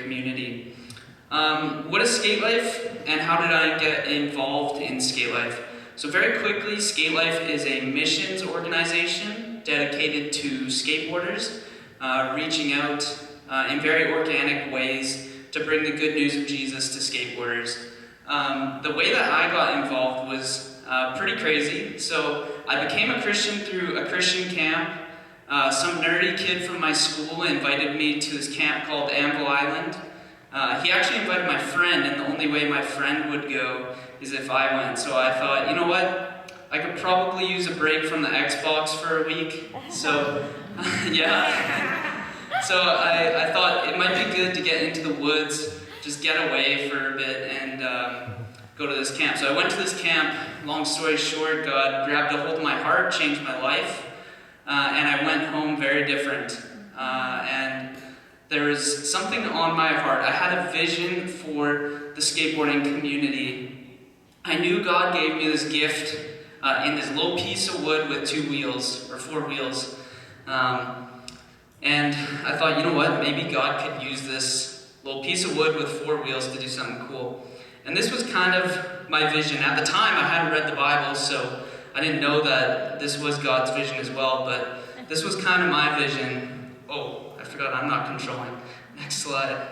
community. What is Skate Life and how did I get involved in Skate Life? So very quickly, Skate Life is a missions organization dedicated to skateboarders, reaching out in very organic ways to bring the good news of Jesus to skateboarders. The way that I got involved was pretty crazy. So I became a Christian through a Christian camp. Some nerdy kid from my school invited me to this camp called Anvil Island. He actually invited my friend, and the only way my friend would go is if I went. So I thought, you know what? I could probably use a break from the Xbox for a week. So, yeah. So I thought it might be good to get into the woods, just get away for a bit, and go to this camp. So I went to this camp. Long story short, God grabbed a hold of my heart, changed my life, and I went home very different. And there was something on my heart. I had a vision for the skateboarding community. I knew God gave me this gift in this little piece of wood with 2 wheels, or 4 wheels. And I thought, you know what, maybe God could use this little piece of wood with 4 wheels to do something cool. And this was kind of my vision. At the time, I hadn't read the Bible, so I didn't know that this was God's vision as well, but this was kind of my vision. Oh, I forgot I'm not controlling. Next slide.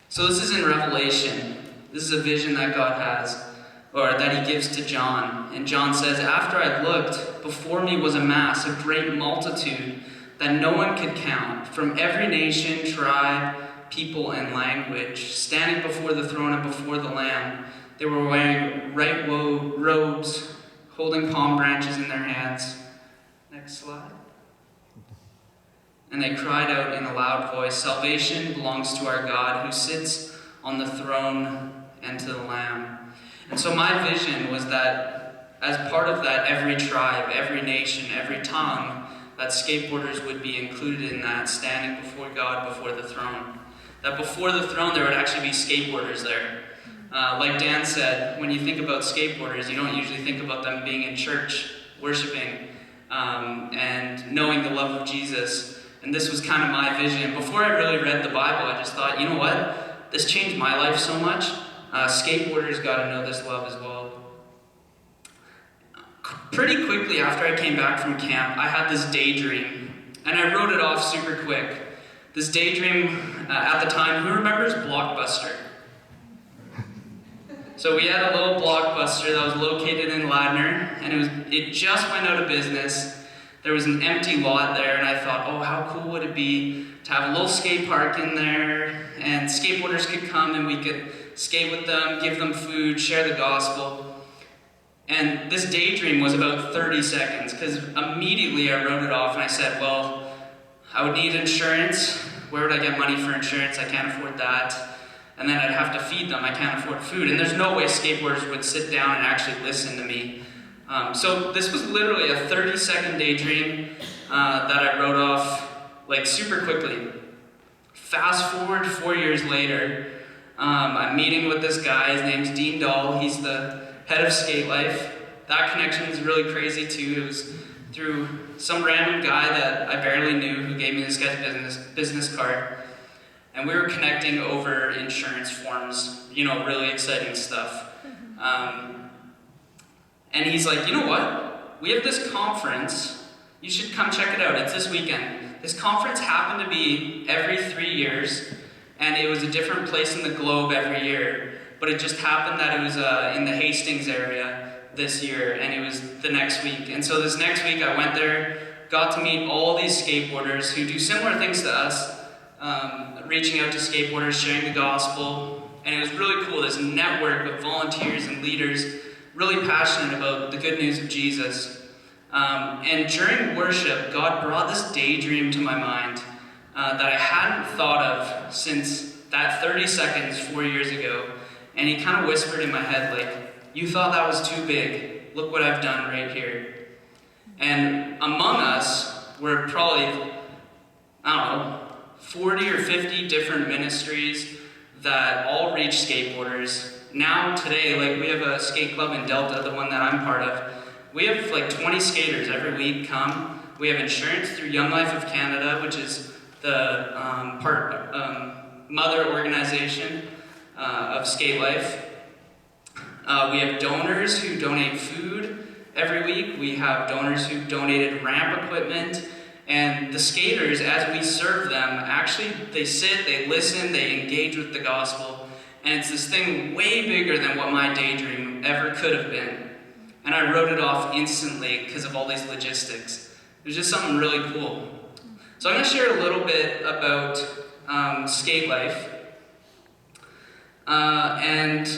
So this is in Revelation. This is a vision that God has, or that he gives to John. And John says, "After I looked, before me was a mass, a great multitude that no one could count, from every nation, tribe, people, and language, standing before the throne and before the Lamb. They were wearing white robes, holding palm branches in their hands." Next slide. "And they cried out in a loud voice, 'Salvation belongs to our God who sits on the throne and to the Lamb.'" And so my vision was that as part of that, every tribe, every nation, every tongue, that skateboarders would be included in that, standing before God, before the throne. That before the throne there would actually be skateboarders there. Like Dan said, when you think about skateboarders, you don't usually think about them being in church, worshiping, and knowing the love of Jesus. And this was kind of my vision. Before I really read the Bible, I just thought, you know what? This changed my life so much. Skateboarders got to know this love as well. Pretty quickly after I came back from camp, I had this daydream, and I wrote it off super quick. This daydream, at the time, who remembers Blockbuster? So we had a little Blockbuster that was located in Ladner, and it just went out of business. There was an empty lot there, and I thought, oh, how cool would it be to have a little skate park in there, and skateboarders could come and we could skate with them, give them food, share the gospel. And this daydream was about 30 seconds, because immediately I wrote it off and I said, well, I would need insurance. Where would I get money for insurance? I can't afford that. And then I'd have to feed them. I can't afford food. And there's no way skateboarders would sit down and actually listen to me. So this was literally a 30-second daydream that I wrote off like super quickly. Fast forward 4 years later, I'm meeting with this guy. His name's Dean Dahl. He's the head of Skate Life. That connection is really crazy too. It was through some random guy that I barely knew who gave me this guy's business card. And we were connecting over insurance forms, really exciting stuff. And he's like, you know what? We have this conference. You should come check it out. It's this weekend. This conference happened to be every 3 years, and it was a different place in the globe every year. But it just happened that it was in the Hastings area this year, and it was the next week. And so this next week I went there, got to meet all these skateboarders who do similar things to us, reaching out to skateboarders, sharing the gospel. And it was really cool, this network of volunteers and leaders really passionate about the good news of Jesus. And during worship, God brought this daydream to my mind that I hadn't thought of since that 30 seconds 4 years ago. And he kind of whispered in my head, like, you thought that was too big. Look what I've done right here. And among us were probably, 40 or 50 different ministries that all reach skateboarders. Now, today, we have a skate club in Delta, the one that I'm part of. We have 20 skaters every week come We have insurance through Young Life of Canada, which is the mother organization of Skate Life. We have donors who donate food every week. We have donors who donated ramp equipment. And the skaters, as we serve them, actually, they sit, they listen, they engage with the gospel. And it's this thing way bigger than what my daydream ever could have been. And I wrote it off instantly because of all these logistics. It was just something really cool. So I'm going to share a little bit about Skate Life and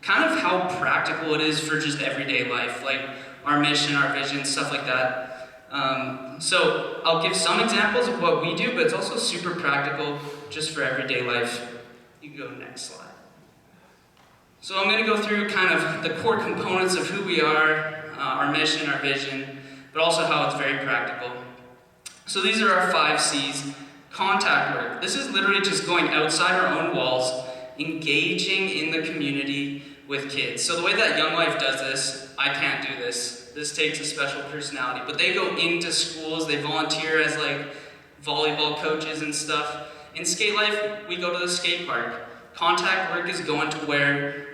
kind of how practical it is for just everyday life, like our mission, our vision, stuff like that. So I'll give some examples of what we do, but it's also super practical just for everyday life. You can go next slide. So I'm going to go through kind of the core components of who we are, our mission, our vision, but also how it's very practical. So these are our 5 C's. Contact work. This is literally just going outside our own walls, engaging in the community with kids. So the way that Young Life does this, I can't do this. This takes a special personality. But they go into schools, they volunteer as like volleyball coaches and stuff. In Skate Life, we go to the skate park. Contact work is going to where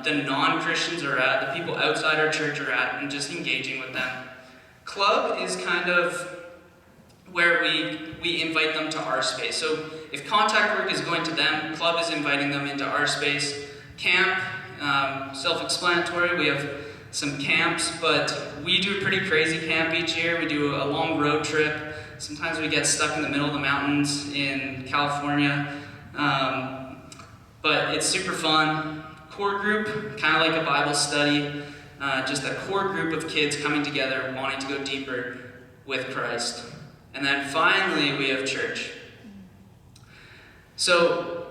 the non-Christians are at, the people outside our church are at, and just engaging with them. Club is kind of where we invite them to our space. So if contact work is going to them, club is inviting them into our space. Camp, self-explanatory, we have some camps, but we do a pretty crazy camp each year. We do a long road trip. Sometimes we get stuck in the middle of the mountains in California, but it's super fun. Core group, kind of like a Bible study, just a core group of kids coming together, wanting to go deeper with Christ. And then finally, we have church. So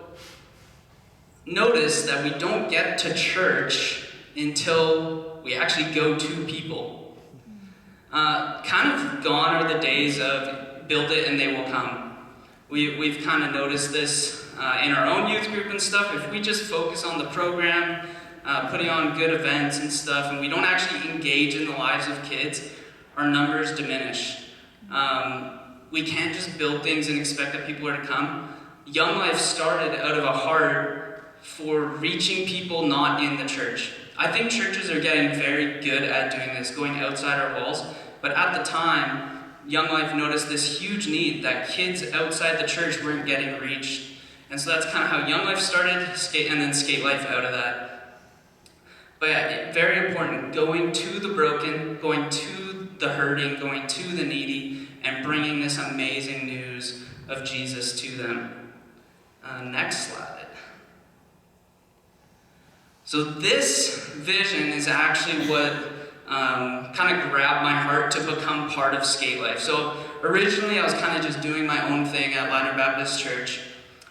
notice that we don't get to church until we actually go to people. Kind of gone are the days of build it and they will come. We've kind of noticed this in our own youth group and stuff. If we just focus on the program, putting on good events and stuff, and we don't actually engage in the lives of kids, our numbers diminish. We can't just build things and expect that people are to come. Young Life started out of a heart for reaching people not in the church. I think churches are getting very good at doing this, going outside our walls. But at the time, Young Life noticed this huge need that kids outside the church weren't getting reached. And so that's kind of how Young Life started, and then Skate Life out of that. But yeah, very important, going to the broken, going to the hurting, going to the needy, and bringing this amazing news of Jesus to them. Next slide. So this vision is actually what kind of grabbed my heart to become part of Skate Life. So originally I was kind of just doing my own thing at Ladner Baptist Church,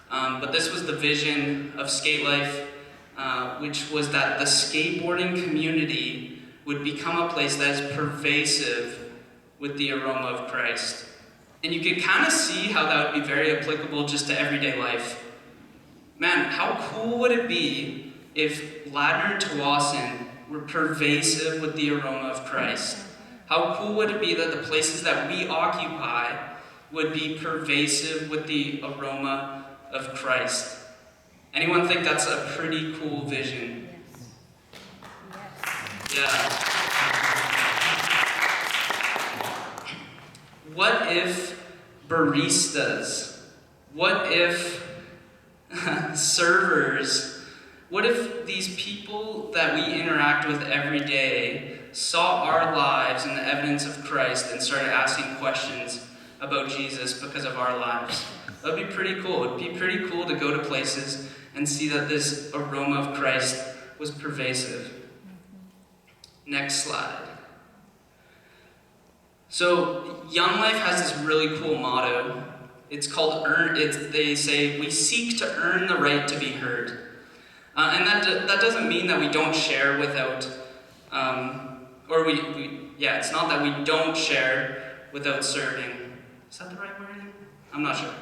but this was the vision of Skate Life, which was that the skateboarding community would become a place that is pervasive with the aroma of Christ. And you could kind of see how that would be very applicable just to everyday life. Man, how cool would it be if Ladner and Tsawwassen were pervasive with the aroma of Christ? How cool would it be that the places that we occupy would be pervasive with the aroma of Christ? Anyone think that's a pretty cool vision? Yes. Yeah. What if baristas? What if servers? What if these people that we interact with every day saw our lives and the evidence of Christ and started asking questions about Jesus because of our lives? That would be pretty cool. It would be pretty cool to go to places and see that this aroma of Christ was pervasive. Next slide. So Young Life has this really cool motto. It's called they say, we seek to earn the right to be heard. And that doesn't mean that we don't share without, it's not that we don't share without serving. Is that the right wording? I'm not sure.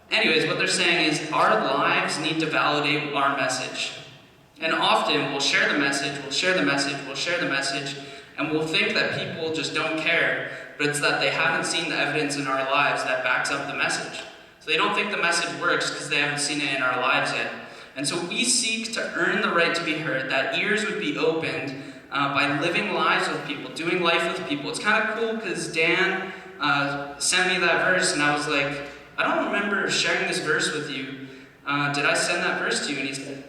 Anyways, what they're saying is our lives need to validate our message. And often we'll share the message, And we'll think that people just don't care, but it's that they haven't seen the evidence in our lives that backs up the message. So they don't think the message works because they haven't seen it in our lives yet. And so we seek to earn the right to be heard, that ears would be opened by living lives with people, doing life with people. It's kind of cool because Dan sent me that verse, and I was like, I don't remember sharing this verse with you. Did I send that verse to you? And he said,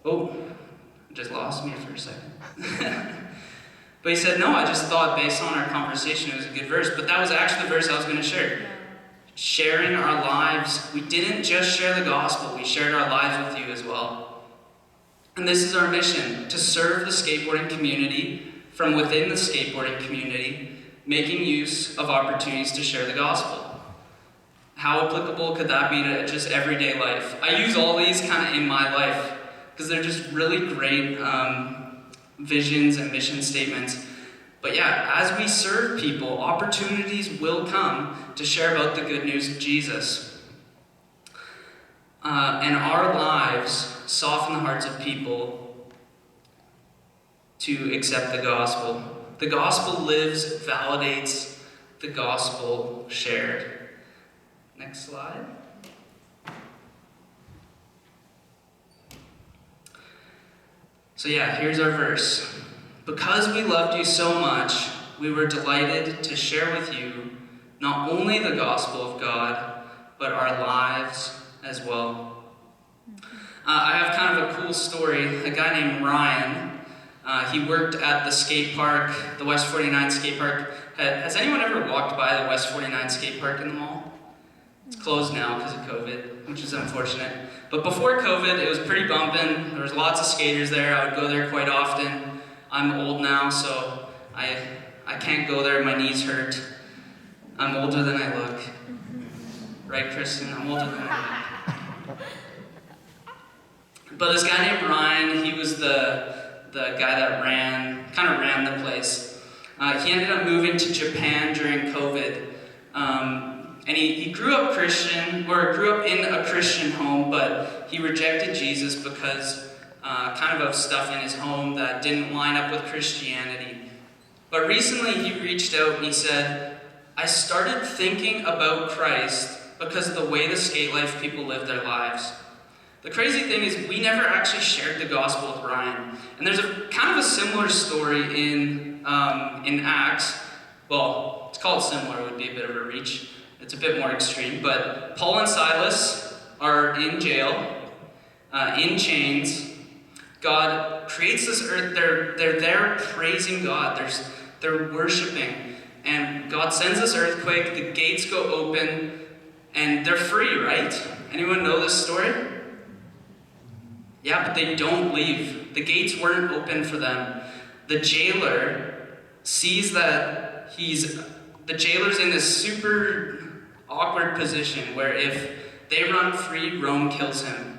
oh, just lost me for a second. But he said, no, I just thought based on our conversation it was a good verse. But that was actually the verse I was going to share. Sharing our lives. We didn't just share the gospel, we shared our lives with you as well. And this is our mission, to serve the skateboarding community from within the skateboarding community, making use of opportunities to share the gospel. How applicable could that be to just everyday life? I use all these kind of in my life because they're just really great visions and mission statements. But yeah, as we serve people, opportunities will come to share about the good news of Jesus. And our lives soften the hearts of people to accept the gospel. The gospel lives, validates the gospel shared. Next slide. So yeah, here's our verse. Because we loved you so much, we were delighted to share with you not only the gospel of God, but our lives as well. I have kind of a cool story. A guy named Ryan, he worked at the skate park, the West 49 skate park. Has anyone ever walked by the West 49 skate park in the mall? It's closed now because of COVID, which is unfortunate. But before COVID, it was pretty bumping. There was lots of skaters there. I would go there quite often. I'm old now, so I can't go there. My knees hurt. I'm older than I look. Right, Kristen? I'm older than I look. But this guy named Ryan, he was the guy that kind of ran the place. He ended up moving to Japan during COVID. And he grew up Christian, or grew up in a Christian home, but he rejected Jesus because kind of stuff in his home that didn't line up with Christianity. But recently he reached out and he said, I started thinking about Christ because of the way the skate life people live their lives. The crazy thing is we never actually shared the gospel with Ryan. And there's a kind of a similar story in Acts. Well, it's called similar, it would be a bit of a reach. It's a bit more extreme, but Paul and Silas are in jail, in chains. God creates this earth. They're there praising God. They're worshiping, and God sends this earthquake. The gates go open, and they're free. Right? Anyone know this story? Yeah, but they don't leave. The gates weren't open for them. The jailer sees that the jailer's in this super awkward position where if they run free, Rome kills him.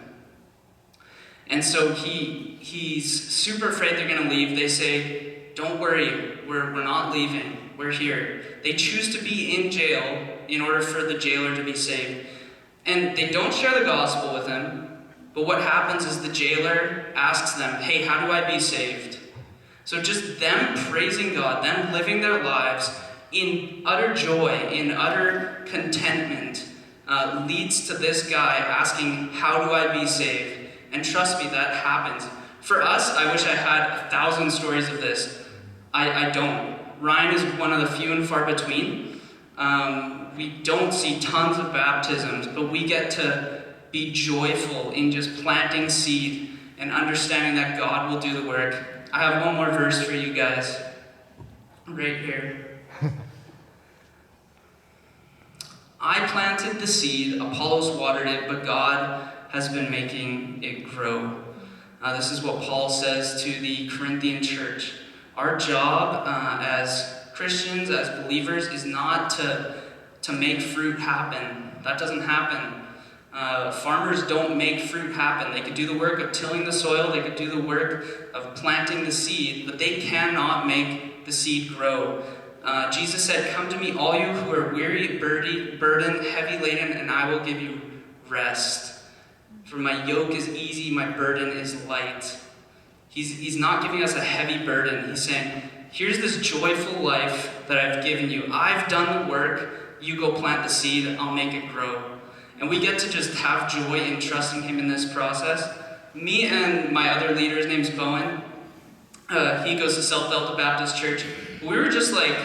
And so he's super afraid they're going to leave. They say, don't worry, we're not leaving. We're here. They choose to be in jail in order for the jailer to be saved. And they don't share the gospel with him. But what happens is the jailer asks them, hey, how do I be saved? So just them praising God, them living their lives in utter joy, in utter contentment, leads to this guy asking, how do I be saved? And trust me, that happens. For us, I wish I had 1,000 stories of this. I don't. Ryan is one of the few and far between. We don't see tons of baptisms, but we get to be joyful in just planting seed and understanding that God will do the work. I have one more verse for you guys, right here. I planted the seed, Apollos watered it, but God has been making it grow. This is what Paul says to the Corinthian church. Our job as Christians, as believers, is not to make fruit happen. That doesn't happen. Farmers don't make fruit happen. They could do the work of tilling the soil, they could do the work of planting the seed, but they cannot make the seed grow. Jesus said, come to me, all you who are weary, burdened, heavy laden, and I will give you rest. For my yoke is easy, my burden is light. He's not giving us a heavy burden. He's saying, here's this joyful life that I've given you. I've done the work. You go plant the seed. I'll make it grow. And we get to just have joy in trusting him in this process. Me and my other leader, his name's Bowen. He goes to South Delta Baptist Church. We were just like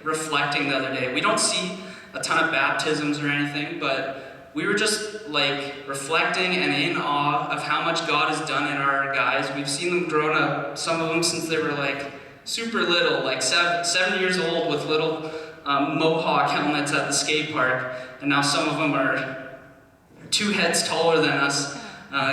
reflecting the other day. We don't see a ton of baptisms or anything, but we were just like reflecting and in awe of how much God has done in our guys. We've seen them grown up, some of them since they were like super little, like 7 years old with little mohawk helmets at the skate park. And now some of them are 2 heads taller than us,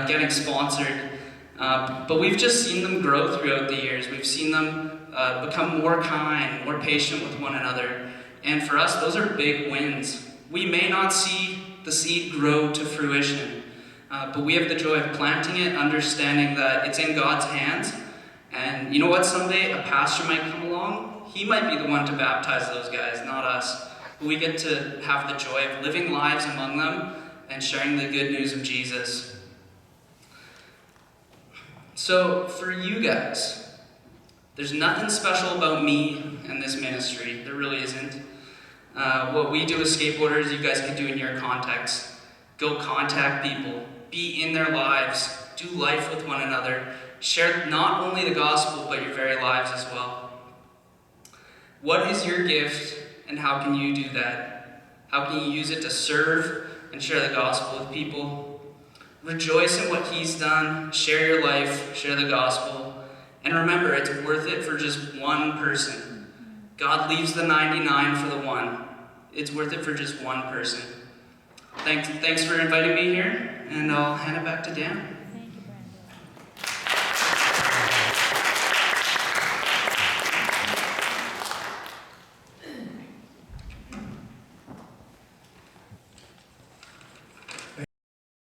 getting sponsored. But we've just seen them grow throughout the years. We've seen them become more kind, more patient with one another. And for us, those are big wins. We may not see the seed grow to fruition, but we have the joy of planting it, understanding that it's in God's hands. And you know what? Someday a pastor might come along. He might be the one to baptize those guys, not us. But we get to have the joy of living lives among them and sharing the good news of Jesus. So for you guys, there's nothing special about me and this ministry. There really isn't. What we do as skateboarders, you guys can do in your context. Go contact people. Be in their lives. Do life with one another. Share not only the gospel, but your very lives as well. What is your gift, and how can you do that? How can you use it to serve and share the gospel with people? Rejoice in what he's done. Share your life. Share the gospel. And remember, it's worth it for just one person. God leaves the 99 for the one. It's worth it for just one person. Thanks for inviting me here, and I'll hand it back to Dan.